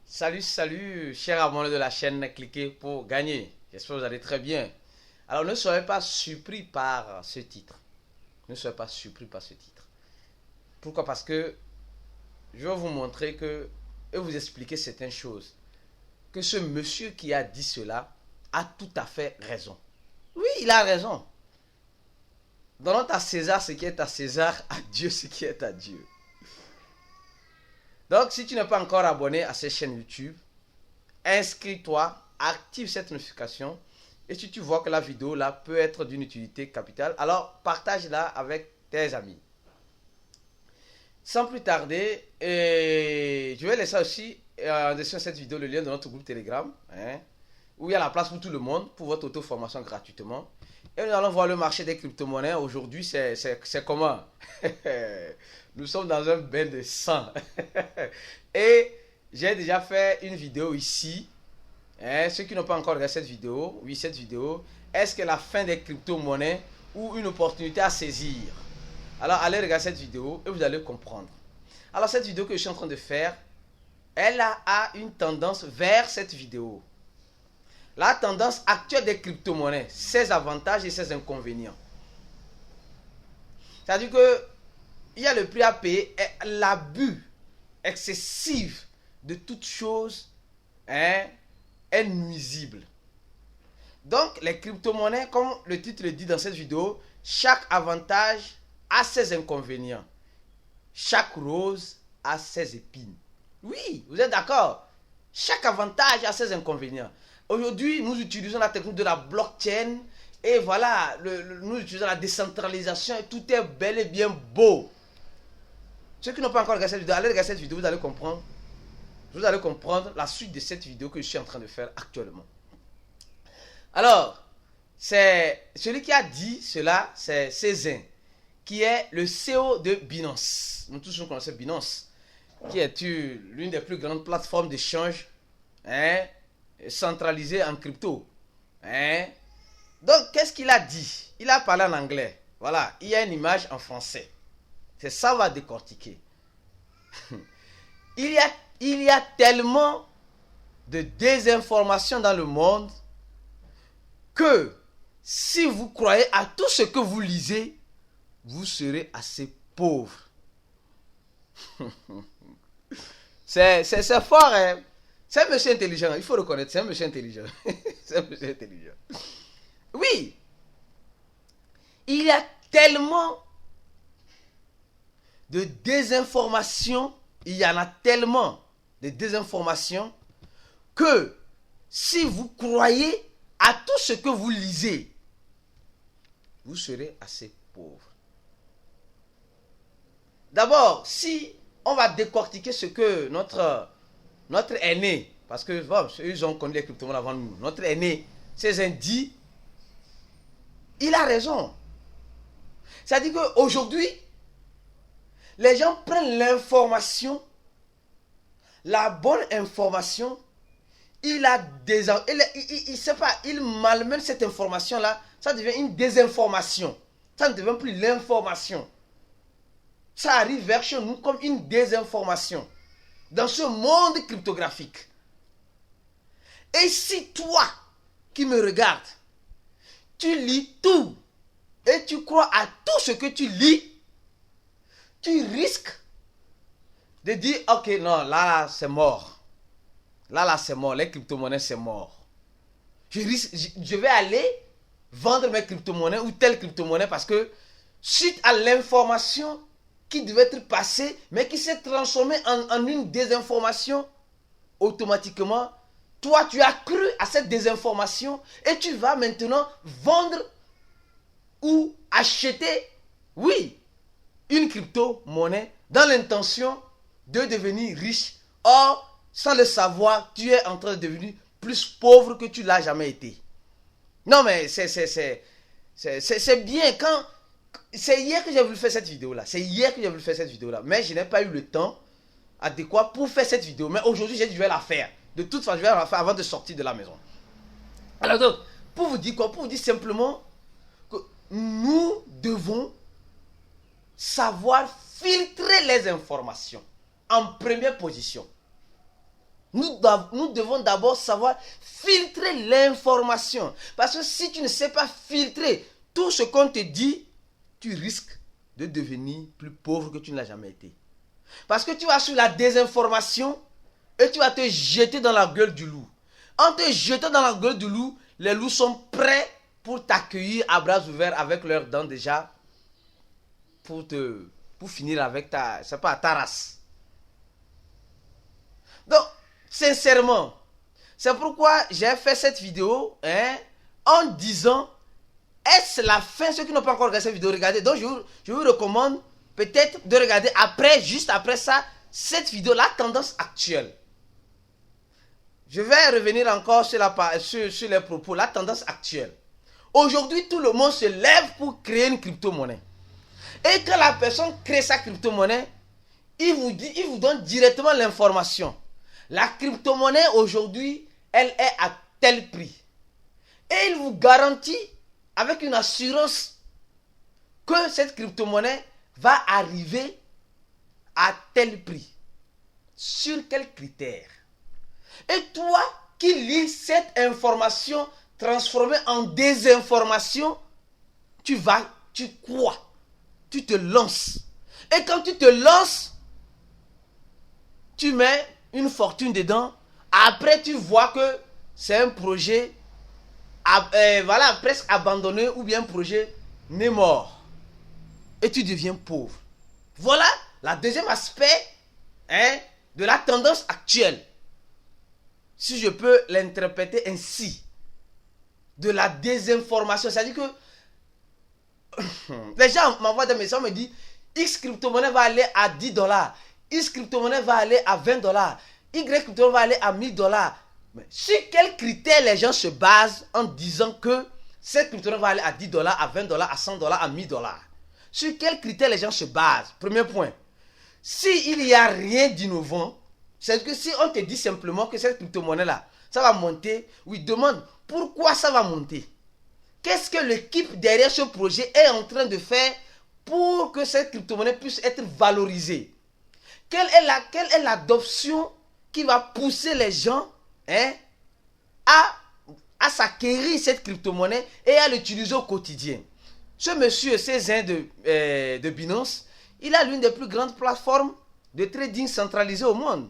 Salut, chers abonnés de la chaîne, cliquez pour gagner. J'espère que vous allez très bien. Alors, ne soyez pas surpris par ce titre. Ne soyez pas surpris par ce titre. Pourquoi? Parce que je vais vous montrer que, et vous expliquer certaines choses. Que ce monsieur qui a dit cela a tout à fait raison. Oui, il a raison. Donnons à César ce qui est à César, à Dieu ce qui est à Dieu. Donc, si tu n'es pas encore abonné à cette chaîne YouTube, inscris-toi, active cette notification. Et si tu vois que la vidéo là peut être d'une utilité capitale, alors partage-la avec tes amis. Sans plus tarder, je vais laisser aussi en description de cette vidéo le lien de notre groupe Telegram, où il y a la place pour tout le monde, pour votre auto-formation gratuitement. Et nous allons voir le marché des crypto-monnaies. Aujourd'hui, c'est comment? Nous sommes dans un bain de sang. Et j'ai déjà fait une vidéo ici. Ceux qui n'ont pas encore regardé cette vidéo, oui, cette vidéo, est-ce que la fin des crypto-monnaies ou une opportunité à saisir? Alors, allez regarder cette vidéo et vous allez comprendre. Alors, cette vidéo que je suis en train de faire, elle a une tendance vers cette vidéo. La tendance actuelle des crypto-monnaies, ses avantages et ses inconvénients. C'est-à-dire que il y a le prix à payer et l'abus excessif de toute chose est nuisible. Donc, les crypto-monnaies, comme le titre le dit dans cette vidéo, chaque avantage a ses inconvénients. Chaque rose a ses épines. Oui, vous êtes d'accord? Chaque avantage a ses inconvénients. Aujourd'hui, nous utilisons la technique de la blockchain et voilà, nous utilisons la décentralisation et tout est bel et bien beau. Ceux qui n'ont pas encore regardé cette vidéo, allez regarder cette vidéo, vous allez comprendre. Vous allez comprendre la suite de cette vidéo que je suis en train de faire actuellement. Alors, c'est celui qui a dit cela, c'est Cézanne, qui est le CEO de Binance. Nous tous nous connaissons Binance, qui est l'une des plus grandes plateformes d'échange centralisées en crypto. Donc, qu'est-ce qu'il a dit? Il a parlé en anglais. Voilà, il y a une image en français. C'est ça, on va décortiquer. Il y a tellement de désinformation dans le monde que si vous croyez à tout ce que vous lisez, vous serez assez pauvre. C'est fort, hein? C'est un monsieur intelligent, il faut reconnaître, c'est un monsieur intelligent. C'est un monsieur intelligent. Oui, il y a tellement de désinformation, il y en a tellement de désinformation que si vous croyez à tout ce que vous lisez, vous serez assez pauvre. D'abord, si on va décortiquer ce que notre aîné, parce que bon, ils ont connu les crypto-monnaies avant nous, notre aîné, Cézanne dit, il a raison. C'est-à-dire qu'aujourd'hui, les gens prennent l'information, la bonne information, il sait pas, il malmène cette information-là, ça devient une désinformation. Ça ne devient plus l'information. Ça arrive vers chez nous comme une désinformation. Dans ce monde cryptographique. Et si toi, qui me regardes, tu lis tout, et tu crois à tout ce que tu lis, tu risques de dire, ok, non, là, c'est mort. Là, c'est mort. Les crypto-monnaies, c'est mort. Je vais aller vendre mes crypto-monnaies ou telle crypto-monnaie parce que suite à l'information qui devait être passée, mais qui s'est transformée en une désinformation, automatiquement, toi, tu as cru à cette désinformation et tu vas maintenant vendre ou acheter, oui, une crypto-monnaie dans l'intention de devenir riche. Or, sans le savoir, tu es en train de devenir plus pauvre que tu l'as jamais été. Non, mais c'est bien quand... C'est hier que j'ai voulu faire cette vidéo-là. Mais je n'ai pas eu le temps adéquat pour faire cette vidéo. Mais aujourd'hui, j'ai dit je vais la faire. De toute façon, je vais la faire avant de sortir de la maison. Alors donc, pour vous dire quoi? Pour vous dire simplement que nous devons savoir filtrer les informations en première position. Nous devons d'abord savoir filtrer l'information. Parce que si tu ne sais pas filtrer tout ce qu'on te dit, tu risques de devenir plus pauvre que tu ne l'as jamais été. Parce que tu vas sur la désinformation et tu vas te jeter dans la gueule du loup. En te jetant dans la gueule du loup, les loups sont prêts pour t'accueillir à bras ouverts avec leurs dents déjà pour finir avec ta race. Donc, sincèrement, c'est pourquoi j'ai fait cette vidéo en disant, est-ce la fin? Ceux qui n'ont pas encore regardé cette vidéo, regardez. Donc, je vous recommande peut-être de regarder après, juste après ça, cette vidéo, la tendance actuelle. Je vais revenir encore sur les propos, la tendance actuelle. Aujourd'hui, tout le monde se lève pour créer une crypto-monnaie. Et quand la personne crée sa crypto-monnaie, il vous donne directement l'information. La crypto-monnaie aujourd'hui, elle est à tel prix. Et il vous garantit avec une assurance que cette crypto-monnaie va arriver à tel prix. Sur quels critères? Et toi qui lis cette information transformée en désinformation, tu crois, tu te lances. Et quand tu te lances, tu mets une fortune dedans. Après, tu vois que c'est un projet presque abandonné ou bien un projet né mort. Et tu deviens pauvre. Voilà le deuxième aspect de la tendance actuelle. Si je peux l'interpréter ainsi. De la désinformation. C'est-à-dire que les gens m'envoient des messages, me disent X crypto-monnaie va aller à $10. X crypto-monnaie va aller à $20. Y crypto-monnaie va aller à $1000. Mais sur quels critères les gens se basent en disant que cette crypto-monnaie va aller à $10, à $20, à $100, à $1000? Sur quels critères les gens se basent? Premier point. S'il n'y a rien d'innovant, c'est que si on te dit simplement que cette crypto-monnaie-là, ça va monter, oui, demande pourquoi ça va monter. Qu'est-ce que l'équipe derrière ce projet est en train de faire pour que cette crypto-monnaie puisse être valorisée? Quelle est l'adoption qui va pousser les gens à s'acquérir cette crypto-monnaie et à l'utiliser au quotidien? Ce monsieur Cézanne de Binance, il a l'une des plus grandes plateformes de trading centralisées au monde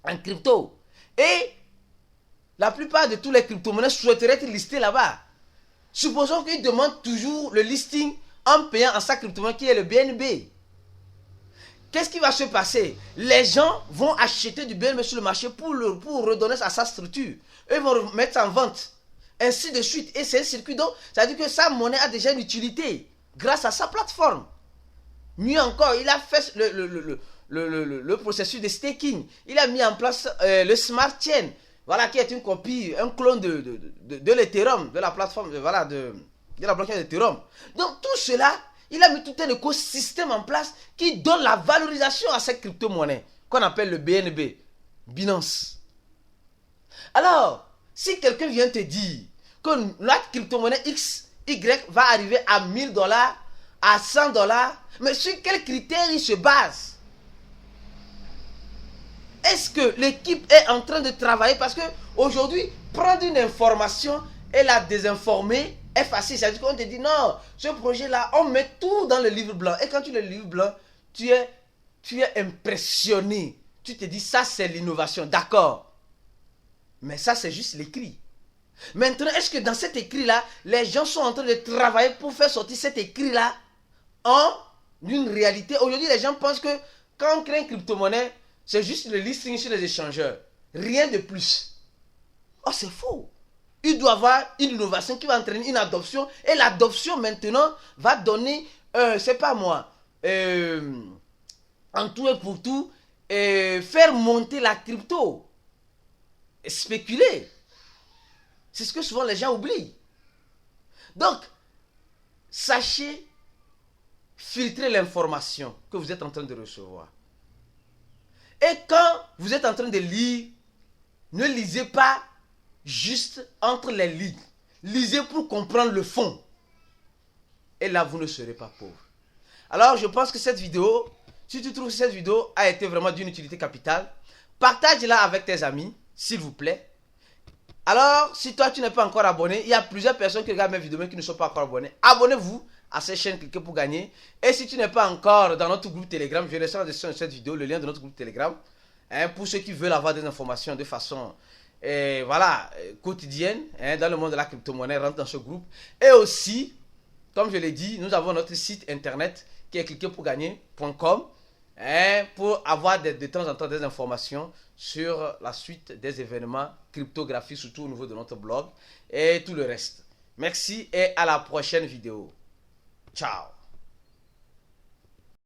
en crypto. Et la plupart de tous les crypto-monnaies souhaiteraient être listées là-bas. Supposons qu'il demande toujours le listing en payant en sa crypto-monnaie qui est le BNB. Qu'est-ce qui va se passer? Les gens vont acheter du BNB sur le marché pour redonner à sa structure. Eux ils vont mettre ça en vente. Ainsi de suite. Et c'est un circuit. Donc, ça veut dire que sa monnaie a déjà une utilité grâce à sa plateforme. Mieux encore, il a fait le processus de staking. Il a mis en place le Smart Chain. Voilà, qui est une copie, un clone de l'Ethereum, de la plateforme, de la blockchain d'Ethereum. Donc tout cela, il a mis tout un écosystème en place qui donne la valorisation à cette crypto-monnaie, qu'on appelle le BNB, Binance. Alors, si quelqu'un vient te dire que la crypto-monnaie X, Y va arriver à $1000, à $100, mais sur quels critères il se base? Est-ce que l'équipe est en train de travailler? Parce que aujourd'hui, prendre une information et la désinformer est facile. C'est-à-dire qu'on te dit non, ce projet-là, on met tout dans le livre blanc. Et quand tu lis le livre blanc, tu es impressionné. Tu te dis ça, c'est l'innovation. D'accord. Mais ça, c'est juste l'écrit. Maintenant, est-ce que dans cet écrit-là, les gens sont en train de travailler pour faire sortir cet écrit-là en une réalité? Aujourd'hui, les gens pensent que quand on crée une crypto-monnaie, c'est juste le listing sur les échangeurs. Rien de plus. Oh, c'est faux. Il doit y avoir une innovation qui va entraîner une adoption. Et l'adoption, maintenant, va donner, c'est pas moi, en tout et pour tout, faire monter la crypto. Spéculer. C'est ce que souvent les gens oublient. Donc, sachez filtrer l'information que vous êtes en train de recevoir. Et quand vous êtes en train de lire, ne lisez pas juste entre les lignes. Lisez pour comprendre le fond. Et là, vous ne serez pas pauvre. Alors, je pense que cette vidéo, si tu trouves que cette vidéo a été vraiment d'une utilité capitale, Partage-la avec tes amis, s'il vous plaît. Alors, si toi, tu n'es pas encore abonné, il y a plusieurs personnes qui regardent mes vidéos mais qui ne sont pas encore abonnés. Abonnez-vous à cette chaîne, cliquez pour gagner. Et si tu n'es pas encore dans notre groupe Telegram, je laisserai en description de cette vidéo le lien de notre groupe Telegram. Pour ceux qui veulent avoir des informations de façon quotidienne dans le monde de la crypto-monnaie, rentre dans ce groupe. Et aussi, comme je l'ai dit, nous avons notre site internet qui est cliquez pour gagner.com pour avoir de temps en temps des informations sur la suite des événements cryptographiques, surtout au niveau de notre blog et tout le reste. Merci et à la prochaine vidéo. Ciao.